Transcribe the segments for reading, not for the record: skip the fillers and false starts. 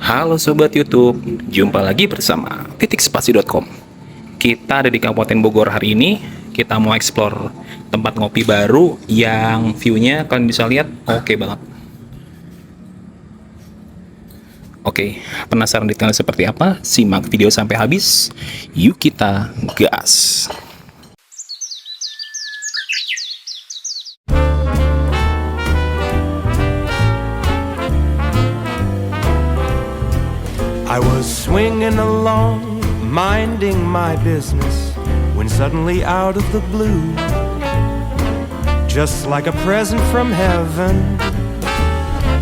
Halo Sobat YouTube, jumpa lagi bersama titikspasi.com. Kita ada di Kabupaten Bogor hari ini. Kita mau explore tempat ngopi baru yang view-nya kalian bisa lihat oke banget. Oke, penasaran detailnya seperti apa? Simak video sampai habis. Yuk kita gas. I was swinging along, minding my business, when suddenly out of the blue, just like a present from heaven,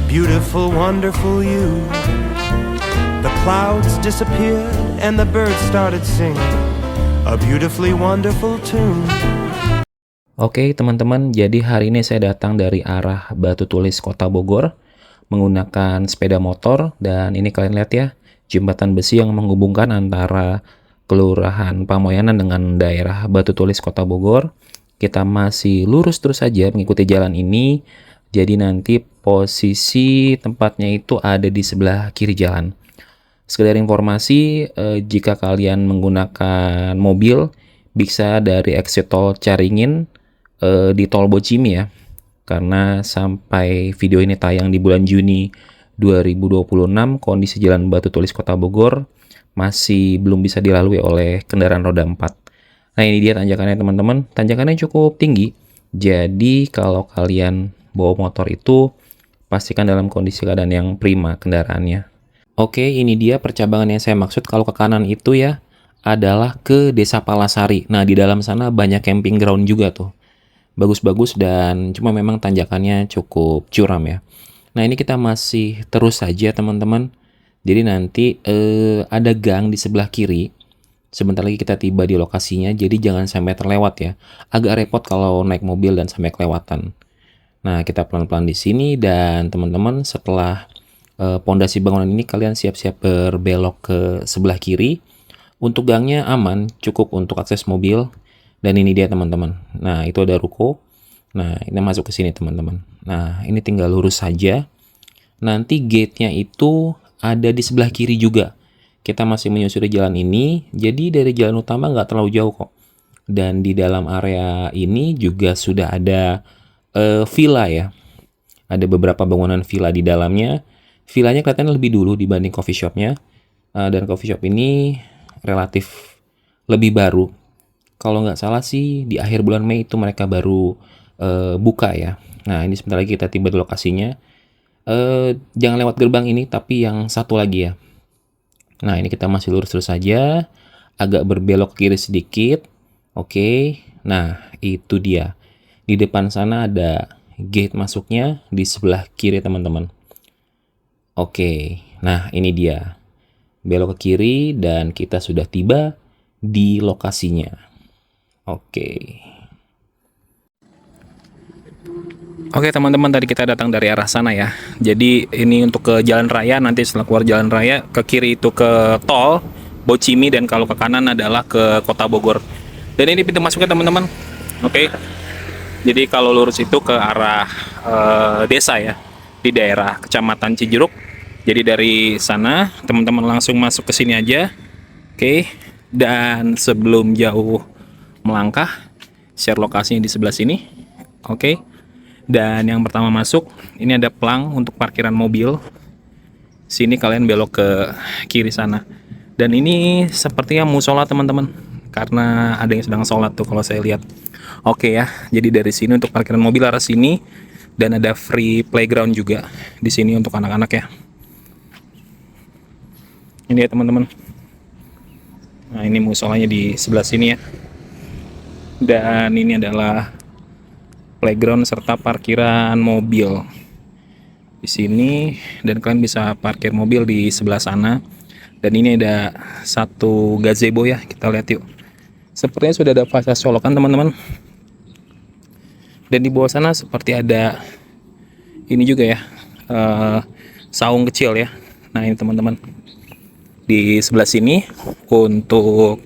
beautiful, wonderful you. The clouds disappeared and the birds started singing a beautifully wonderful tune. Oke teman-teman, jadi hari ini saya datang dari arah Batu Tulis Kota Bogor menggunakan sepeda motor, dan ini kalian lihat ya, jembatan besi yang menghubungkan antara Kelurahan Pamoyanan dengan daerah Batu Tulis Kota Bogor. Kita masih lurus terus saja mengikuti jalan ini, jadi nanti posisi tempatnya itu ada di sebelah kiri jalan. Sekedar informasi, jika kalian menggunakan mobil, bisa dari exit tol Caringin di tol Bocimi ya, karena sampai video ini tayang di bulan Juni 2026, kondisi jalan Batu Tulis Kota Bogor masih belum bisa dilalui oleh kendaraan roda 4. Nah ini dia tanjakannya teman-teman, tanjakannya cukup tinggi, jadi kalau kalian bawa motor itu pastikan dalam kondisi keadaan yang prima kendaraannya. Oke, ini dia percabangan yang saya maksud. Kalau ke kanan itu ya adalah ke Desa Palasari. Nah di dalam sana banyak camping ground juga tuh, bagus-bagus, dan cuma memang tanjakannya cukup curam ya. Nah ini kita masih terus saja teman-teman. Jadi nanti ada gang di sebelah kiri. Sebentar lagi kita tiba di lokasinya, jadi jangan sampai terlewat ya. Agak repot kalau naik mobil dan sampai kelewatan. Nah kita pelan-pelan di sini, dan teman-teman setelah pondasi bangunan ini kalian siap-siap berbelok ke sebelah kiri. Untuk gangnya aman, cukup untuk akses mobil. Dan ini dia teman-teman. Nah itu ada ruko. Nah ini masuk ke sini teman-teman. Nah ini tinggal lurus saja. Nanti gate-nya itu ada di sebelah kiri juga. Kita masih menyusuri jalan ini. Jadi dari jalan utama nggak terlalu jauh kok. Dan di dalam area ini juga sudah ada villa ya. Ada beberapa bangunan villa di dalamnya. Villanya kelihatannya lebih dulu dibanding coffee shop-nya. Dan coffee shop ini relatif lebih baru. Kalau nggak salah sih di akhir bulan Mei itu mereka baru buka ya. Nah ini sebentar lagi kita tiba di lokasinya. Jangan lewat gerbang ini, tapi yang satu lagi ya. Nah ini kita masih lurus terus saja, agak berbelok ke kiri sedikit. Oke, nah itu dia. Di depan sana ada gate masuknya di sebelah kiri teman-teman. Oke, nah ini dia. Belok ke kiri dan kita sudah tiba di lokasinya. Oke. Oke teman-teman, tadi kita datang dari arah sana ya. Jadi ini untuk ke jalan raya, nanti setelah keluar jalan raya ke kiri itu ke tol Bocimi, dan kalau ke kanan adalah ke Kota Bogor. Dan ini pintu masuknya teman-teman. Oke. Jadi kalau lurus itu ke arah desa ya, di daerah Kecamatan Cijeruk. Jadi dari sana teman-teman langsung masuk ke sini aja. Oke. Dan sebelum jauh melangkah, share lokasinya di sebelah sini. Oke. Dan yang pertama masuk, ini ada pelang untuk parkiran mobil. Sini kalian belok ke kiri sana. Dan ini sepertinya musola teman-teman, karena ada yang sedang sholat tuh kalau saya lihat. Oke ya, jadi dari sini untuk parkiran mobil arah sini, dan ada free playground juga di sini untuk anak-anak ya. Ini ya teman-teman. Nah ini musolanya di sebelah sini ya. Dan ini adalah playground serta parkiran mobil di sini, dan kalian bisa parkir mobil di sebelah sana. Dan ini ada satu gazebo ya, kita lihat yuk. Sepertinya sudah ada fasilitas colokan teman-teman. Dan di bawah sana seperti ada ini juga ya, saung kecil ya. Nah ini teman-teman, di sebelah sini untuk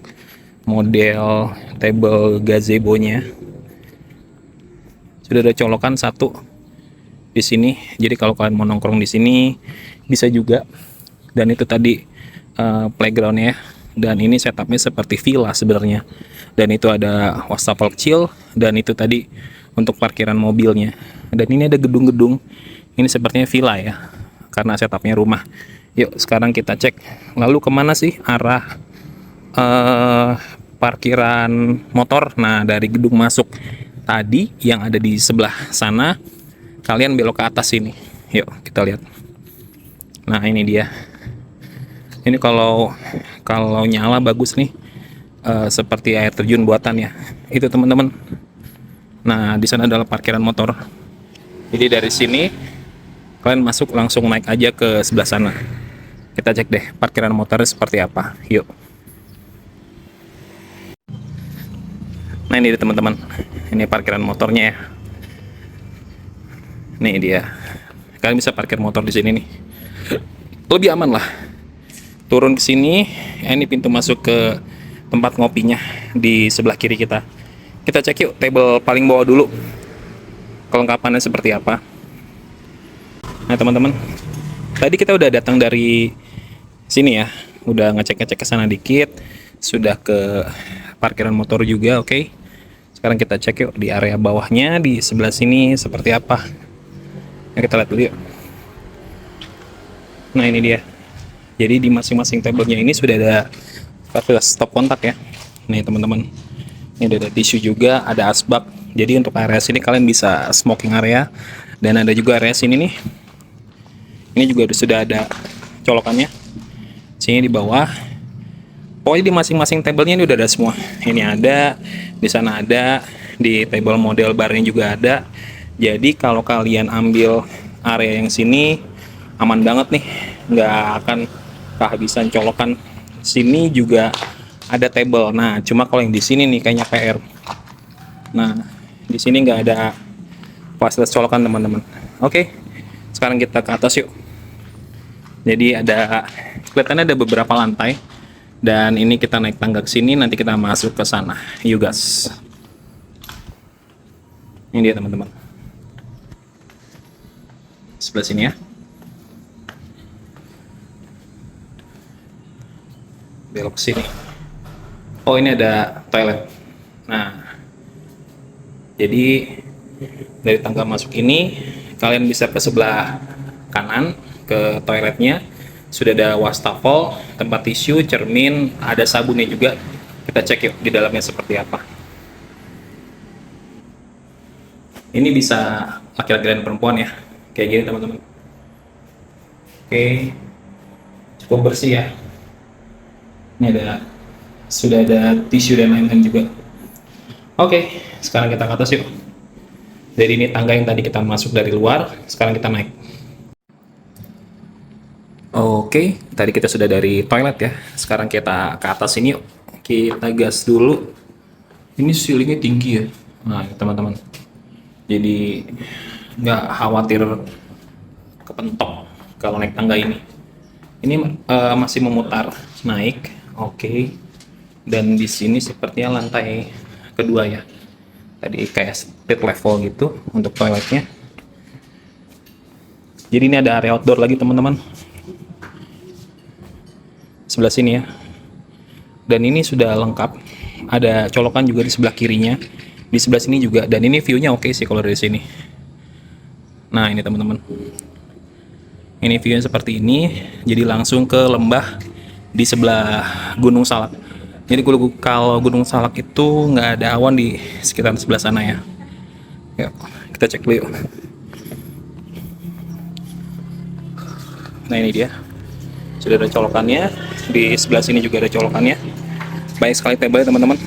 model table gazebo-nya sudah ada colokan satu di sini. Jadi kalau kalian mau nongkrong di sini bisa juga. Dan itu tadi playgroundnya, dan ini setupnya seperti villa sebenarnya. Dan itu ada wastafel kecil, dan itu tadi untuk parkiran mobilnya. Dan ini ada gedung-gedung, ini sepertinya villa ya, karena setupnya rumah. Yuk sekarang kita cek, lalu kemana sih arah parkiran motor. Nah, dari gedung masuk tadi yang ada di sebelah sana, kalian belok ke atas ini. Yuk kita lihat. Nah, ini dia. Ini kalau nyala bagus nih, seperti air terjun buatan ya. Itu teman-teman. Nah, di sana adalah parkiran motor. Jadi dari sini kalian masuk langsung naik aja ke sebelah sana. Kita cek deh parkiran motornya seperti apa. Yuk. Nah, ini dia teman-teman. Ini parkiran motornya ya. Nih dia. Kalian bisa parkir motor di sini nih. Lebih aman lah. Turun ke sini, ini pintu masuk ke tempat ngopinya di sebelah kiri kita. Kita cek yuk table paling bawah dulu. Kelengkapannya seperti apa. Nah, teman-teman. Tadi kita udah datang dari sini ya. Udah ngecek-ngecek ke sana dikit. Sudah ke parkiran motor juga, oke. Sekarang kita cek yuk di area bawahnya di sebelah sini seperti apa. Nah, kita lihat dulu yuk. Nah, ini dia. Jadi di masing-masing tabelnya ini sudah ada stop kontak ya. Nih teman-teman. Ini ada tisu juga, ada asbak. Jadi untuk area sini kalian bisa smoking area, dan ada juga area sini nih. Ini juga sudah ada colokannya. Sini di bawah. Pokoknya di masing-masing tabelnya ini udah ada semua. Ini ada, di sana ada, di table model barnya juga ada. Jadi kalau kalian ambil area yang sini aman banget nih, nggak akan kehabisan colokan. Sini juga ada table. Nah, cuma kalau yang di sini nih kayaknya PR. Nah, di sini nggak ada fasilitas colokan teman-teman. Oke, sekarang kita ke atas yuk. Jadi kelihatannya ada beberapa lantai. Dan ini kita naik tangga ke sini, nanti kita masuk ke sana. Yuk guys. Ini dia teman-teman. Sebelah sini ya. Belok ke sini. Oh, ini ada toilet. Nah, jadi dari tangga masuk ini kalian bisa ke sebelah kanan ke toiletnya. Sudah ada wastafel, tempat tisu, cermin, ada sabunnya juga. Kita cek yuk di dalamnya seperti apa. Ini bisa laki-laki dan perempuan ya, kayak gini teman-teman. Oke, cukup bersih ya. Ini sudah ada tisu dan lain-lain juga. Oke, sekarang kita ke atas yuk. Jadi ini tangga yang tadi kita masuk dari luar, sekarang kita naik. Oke, tadi kita sudah dari toilet ya. Sekarang kita ke atas ini yuk. Kita gas dulu. Ini ceilingnya tinggi ya. Nah, teman-teman. Jadi nggak khawatir kepentok kalau naik tangga ini. Ini masih memutar naik. Oke. Dan di sini sepertinya lantai kedua ya. Tadi kayak split level gitu untuk toiletnya. Jadi ini ada area outdoor lagi teman-teman. Sebelah sini ya. Dan ini sudah lengkap. Ada colokan juga di sebelah kirinya. Di sebelah sini juga. Dan ini view-nya oke sih kalau dari sini. Nah, ini teman-teman. Ini view-nya seperti ini. Jadi langsung ke lembah di sebelah Gunung Salak. Jadi kalau Gunung Salak itu nggak ada awan di sekitar sebelah sana ya. Yuk, kita cek dulu yuk. Nah, ini dia. Sudah ada colokannya. Di sebelah sini juga ada colokannya. Banyak sekali table teman-teman.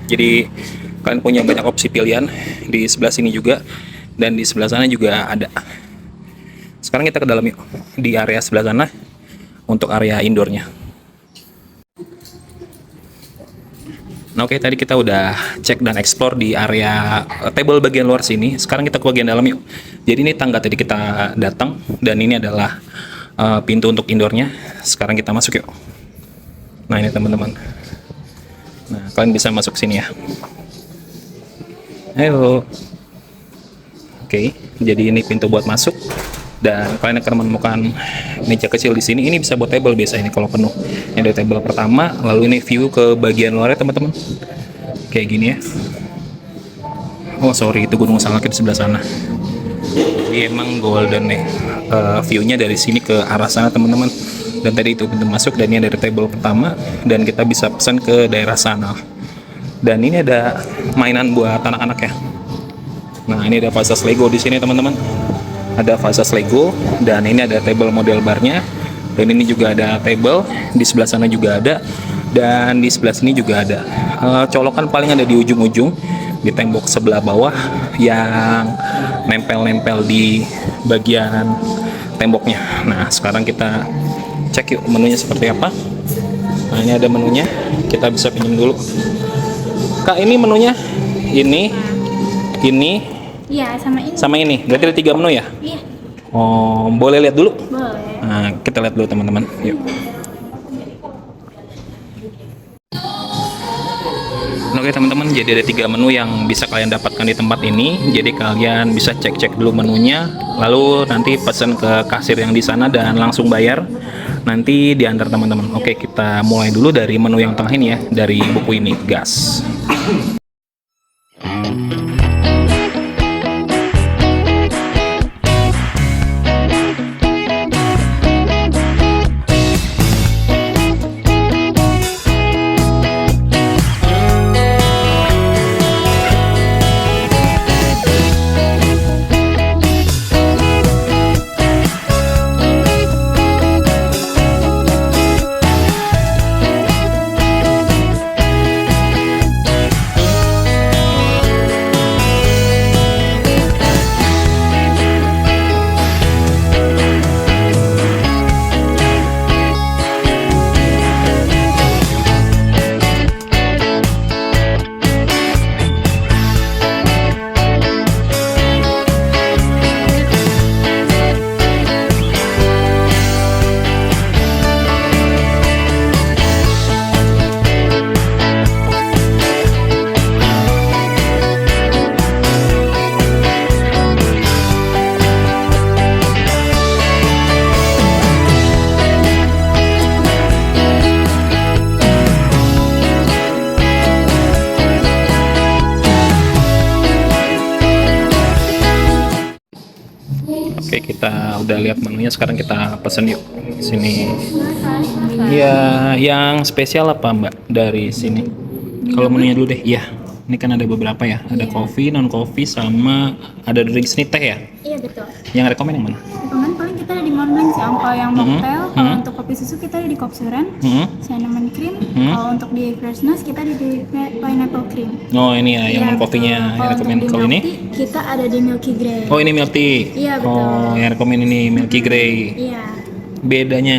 Jadi kalian punya banyak opsi pilihan. Di sebelah sini juga, dan di sebelah sana juga ada. Sekarang kita ke dalam yuk, di area sebelah sana untuk area indoornya. Nah, oke, tadi kita udah cek dan explore di area table bagian luar sini. Sekarang kita ke bagian dalam yuk. Jadi ini tangga tadi kita datang, dan ini adalah pintu untuk indoornya. Sekarang kita masuk yuk. Nah, ini teman-teman. Nah, kalian bisa masuk sini ya. Ayo. Oke, jadi ini pintu buat masuk. Dan kalian akan menemukan meja kecil di sini. Ini bisa buat table biasa ini kalau penuh. Ini ada table pertama, lalu ini view ke bagian luarnya teman-teman. Kayak gini ya. Oh sorry, itu Gunung Salak di sebelah sana. Jadi emang golden nih view-nya dari sini ke arah sana teman-teman. Dan tadi itu pintu masuk dan ini ada table pertama dan kita bisa pesan ke daerah sana. Dan ini ada mainan buat anak-anak ya. Nah ini ada vases Lego di sini teman-teman. Ada vases Lego dan ini ada table model barnya. Dan ini juga ada table, di sebelah sana juga ada. Dan di sebelah sini juga ada. Colokan paling ada di ujung-ujung, di tembok sebelah bawah yang nempel-nempel di bagian temboknya. Nah sekarang kita cek yuk menunya seperti apa. Nah ini ada menunya, kita bisa pinjam dulu. Kak ini menunya, ini Iya, sama ini. sama ini, berarti ada 3 menu ya? Iya, Oh, boleh lihat dulu? boleh. Nah, kita lihat dulu teman-teman. Yuk. Oke teman-teman, jadi ada 3 menu yang bisa kalian dapatkan di tempat ini. Jadi kalian bisa cek-cek dulu menunya, lalu nanti pesan ke kasir yang di sana dan langsung bayar. Nanti diantar teman-teman. Oke, kita mulai dulu dari menu yang tengah ini ya, dari buku ini, gas. Oke, kita udah lihat menunya, sekarang kita pesen yuk. Sini. Ya, yang spesial apa Mbak dari sini? Kalau menunya dulu deh. Iya. Ini kan ada beberapa ya. Ada coffee, non coffee, sama ada drinks nih teh ya. Iya, betul. Yang rekomen yang mana? Rekomen paling kita ada di Morning sih, Om. Kalau yang mocktail, kalau untuk kopi susu kita ada di Kopsuren, cinnamon cream. Kalau untuk di freshness kita ada di pineapple cream. Oh, ini ya yang non Iya, coffee-nya betul. yang Kalau rekomen. untuk di Kalau ini? milk tea, kita ada di Milky Grey. Oh, ini milk tea. Iya, betul. Oh, yang rekomen ini Milky Grey. Iya. Bedanya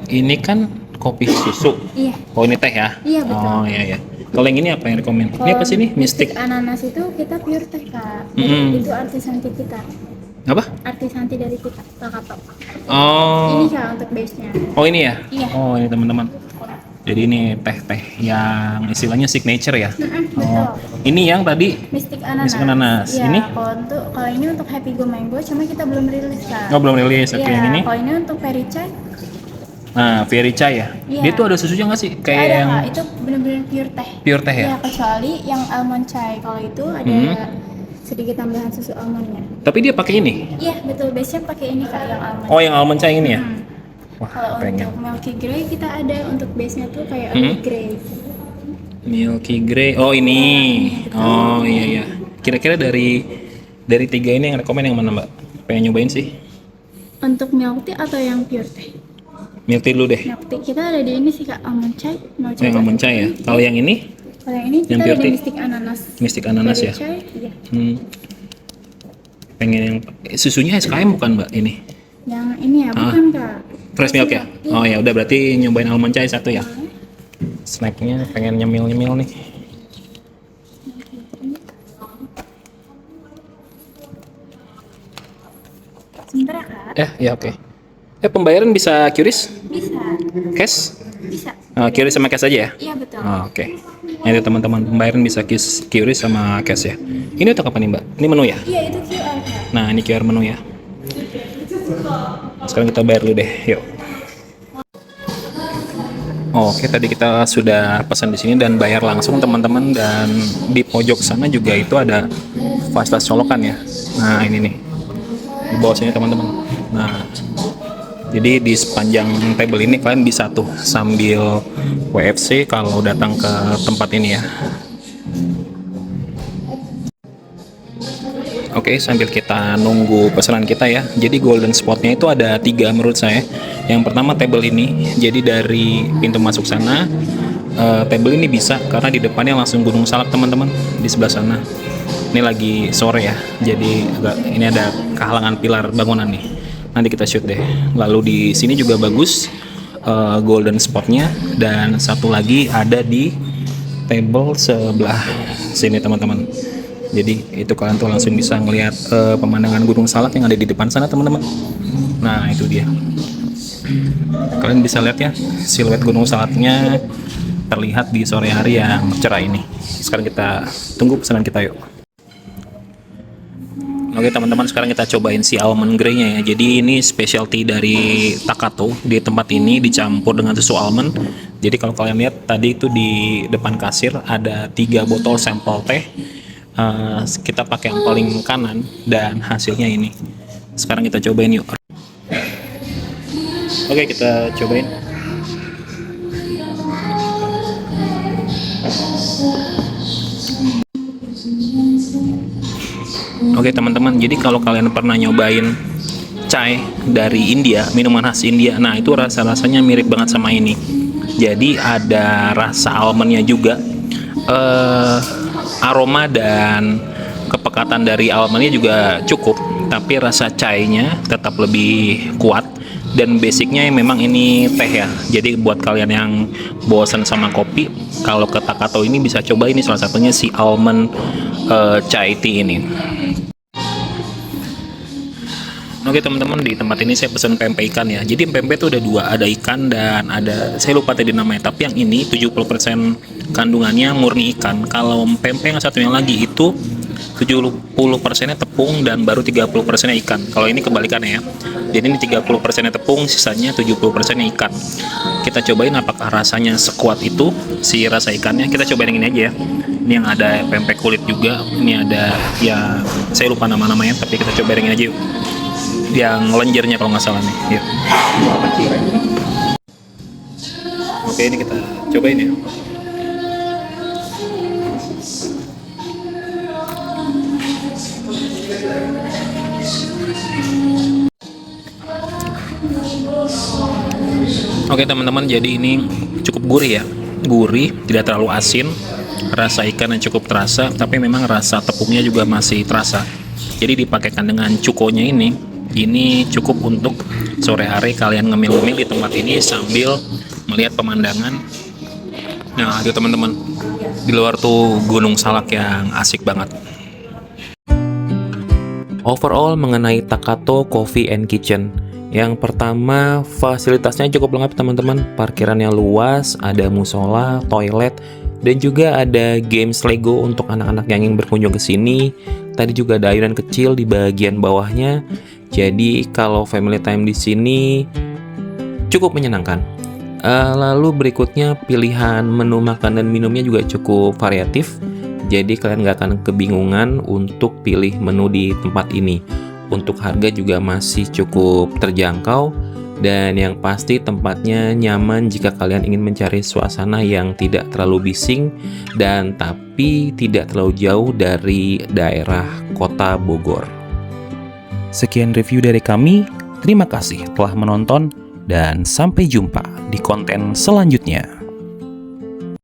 ini kan kopi susu. Iya. Oh, ini teh ya? Iya, betul. Oh, iya ya. Kalau yang ini apa yang rekomen? Ini apa sih ini? Mystic. Ananas itu kita pure teh, Kak. Itu artisan tea kita. Apa? Artisan tea dari kita, Kakato. Oh. Ini Kak untuk base-nya. Oh, ini ya? Iya. Oh, ini teman-teman. Jadi ini teh-teh yang istilahnya signature ya. Oh. Ini yang tadi Mystic ananas. Mystic ananas. Iya, Ini? kalau ini untuk Happy Go Mango, cuma kita belum rilis, Kak. Oh, belum rilis. Oke, Iya, yang ini. kalau ini untuk Peri Chai, Nah, Fairy Chai ya. Iya. Dia tuh ada susunya nggak sih? Kayak ada yang Kak, itu benar-benar pure teh. pure teh ya? Iya, kecuali yang almond chai. Kalau itu ada sedikit tambahan susu almondnya. Tapi dia pakai ini. Iya, betul. Base-nya pakai ini Kak, yang almond. Oh, yang almond chai ini ya? Wah, Kalau pengen. untuk Milky Grey kita ada untuk base-nya tuh kayak Early Grey. Milky Grey. Oh, ini. Oh, iya iya. Kira-kira dari 3 ini yang rekomen yang mana, Mbak? Pengen nyobain sih. Untuk milk tea atau yang pure teh? Milk tea dulu deh. Milk tea kita ada di ini sih Kak, almond chai. Mau coba? Yang almond chai ya. Kalau yang ini Kalau yang ini kita Yang ada pure di tea? Mystic ananas. Mystic ananas Peri ya. Chai, iya. Pengen yang susunya SKM bukan, Mbak? Ini. Yang ini ya, bukan Kak. Fresh milk ya? Iya. Oh ya udah, berarti nyobain almond chai satu ya. Snacknya pengen nyemil-nyemil nih. Sebentar ya Kak. Ya oke. Pembayaran bisa QRIS? Bisa. Cash? Bisa. QRIS sama cash aja ya? Iya betul. Oh, oke. Ini teman-teman, pembayaran bisa QRIS sama cash ya. Ini untuk apa nih, Mbak? Ini menu ya? Iya itu QR Kak. Nah, ini QR menu ya. Sekarang kita bayar dulu deh, yuk. Oke, tadi kita sudah pesan di sini dan bayar langsung teman-teman, dan di pojok sana juga itu ada fasilitas colokan ya. Nah ini nih di bawah sini teman-teman. Nah jadi di sepanjang table ini kalian bisa tuh sambil WFC kalau datang ke tempat ini ya. Oke, sambil kita nunggu pesanan kita ya. Jadi golden spotnya itu ada 3 menurut saya. Yang pertama table ini. Jadi dari pintu masuk sana, table ini bisa karena di depannya langsung Gunung Salak teman-teman di sebelah sana. Ini lagi sore ya. Jadi ini ada kehalangan pilar bangunan nih. Nanti kita shoot deh. Lalu di sini juga bagus golden spotnya, dan satu lagi ada di table sebelah sini teman-teman. Jadi itu kalian tuh langsung bisa ngelihat pemandangan Gunung Salak yang ada di depan sana teman-teman. Nah itu dia, kalian bisa lihat ya siluet Gunung Salaknya terlihat di sore hari yang cerah ini. Sekarang kita tunggu pesanan kita yuk. Oke teman-teman, sekarang kita cobain si almond grey-nya ya. Jadi ini specialty dari Takato. Di tempat ini dicampur dengan susu almond. Jadi kalau kalian lihat tadi itu di depan kasir ada 3 botol sampel teh. Kita pakai yang paling kanan dan hasilnya ini. Sekarang kita cobain yuk. Oke, kita cobain. Oke teman-teman, jadi kalau kalian pernah nyobain chai dari India, minuman khas India, nah itu rasa-rasanya mirip banget sama ini. Jadi ada rasa almondnya juga, aroma dan kepekatan dari almondnya juga cukup, tapi rasa chai-nya tetap lebih kuat. Dan basicnya memang ini teh ya. Jadi buat kalian yang bosan sama kopi, kalau ke Takato ini bisa coba ini, salah satunya si almond chai tea ini. Oke teman-teman, di tempat ini saya pesan pempek ikan ya. Jadi pempek itu ada 2, ada ikan dan ada, saya lupa tadi namanya, tapi yang ini 70% kandungannya murni ikan. Kalau pempek yang satunya lagi itu 70%-nya tepung dan baru 30%-nya ikan. Kalau ini kebalikannya ya. Jadi ini 30%-nya tepung, sisanya 70%-nya ikan. Kita cobain apakah rasanya sekuat itu si rasa ikannya. Kita cobain yang ini aja ya. Ini yang ada pempek kulit juga. Ini ada ya, saya lupa nama-namanya, tapi kita cobain yang ini aja yuk. Yang lenjernya kalau nggak salah nih. Yuk. Oke, ini kita cobain ya. Oke teman-teman, jadi ini cukup gurih ya. Gurih, tidak terlalu asin. Rasa ikan yang cukup terasa, tapi memang rasa tepungnya juga masih terasa. Jadi dipakaikan dengan cukonya ini cukup untuk sore hari kalian ngemil-ngemil di tempat ini sambil melihat pemandangan. Nah itu teman-teman, di luar tuh Gunung Salak yang asik banget. Overall mengenai Takato Coffee and Kitchen, yang pertama fasilitasnya cukup lengkap teman-teman. Parkirannya luas, ada musola, toilet, dan juga ada games Lego untuk anak-anak yang ingin berkunjung ke sini. Tadi juga ada ayunan kecil di bagian bawahnya. Jadi kalau family time di sini cukup menyenangkan. Lalu berikutnya pilihan menu makan dan minumnya juga cukup variatif. Jadi kalian nggak akan kebingungan untuk pilih menu di tempat ini. Untuk harga juga masih cukup terjangkau. Dan yang pasti tempatnya nyaman jika kalian ingin mencari suasana yang tidak terlalu bising dan tapi tidak terlalu jauh dari daerah kota Bogor. Sekian review dari kami, terima kasih telah menonton dan sampai jumpa di konten selanjutnya.